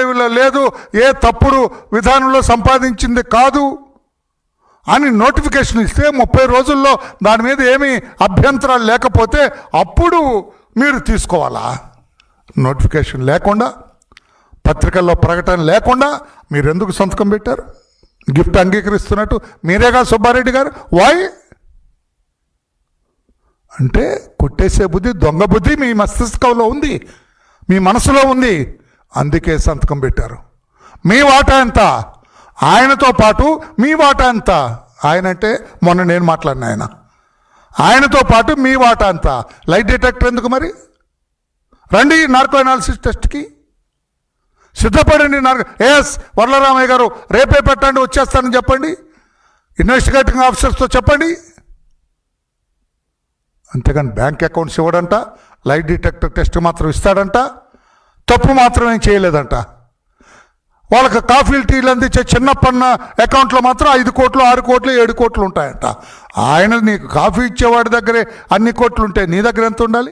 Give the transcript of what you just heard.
లావాదేవీలో లేదు, ఏ తప్పుడు విధానంలో సంపాదించింది కాదు అని నోటిఫికేషన్ ఇస్తే 30 రోజుల్లో దాని మీద ఏమీ అభ్యంతరాలు లేకపోతే అప్పుడు మీరు తీసుకోవాలా? నోటిఫికేషన్ లేకుండా, పత్రికల్లో ప్రకటన లేకుండా మీరు ఎందుకు సంతకం పెట్టారు? గిఫ్ట్ అంగీకరిస్తున్నట్టు మీరేగా సుబ్బారెడ్డి గారు. వై అంటే కొట్టేసే బుద్ధి, దొంగ బుద్ధి మీ మస్తిష్కంలో ఉంది, మీ మనసులో ఉంది, అందుకే సంతకం పెట్టారు. మీ వాటా ఎంత? ఆయనతో పాటు మీ వాటా ఎంత? ఆయన అంటే మొన్న నేను మాట్లాడిన ఆయనతో పాటు మీ వాటా ఎంత? లైట్ డిటెక్టర్ ఎందుకు మరి? రండి నార్కో అనాలిసిస్ టెస్ట్కి సిద్ధపడండి. వరలరామయ్య గారు రేపే పెట్టండి, వచ్చేస్తానని చెప్పండి, ఇన్వెస్టిగేటింగ్ ఆఫీసర్స్తో చెప్పండి. అంతేగాని బ్యాంక్ అకౌంట్స్ ఇవ్వడంట, లైట్ డిటెక్టర్ టెస్ట్ మాత్రం ఇస్తాడంట, తప్పు మాత్రం ఏం చేయలేదంట. వాళ్ళకి కాఫీలు టీలు అందించే చిన్న పన్న అకౌంట్లో మాత్రం 5 కోట్లు 6 కోట్లు 7 కోట్లు ఉంటాయంట. ఆయన నీకు కాఫీ ఇచ్చేవాడి దగ్గరే అన్ని కోట్లు ఉంటాయి, నీ దగ్గర ఎంత ఉండాలి?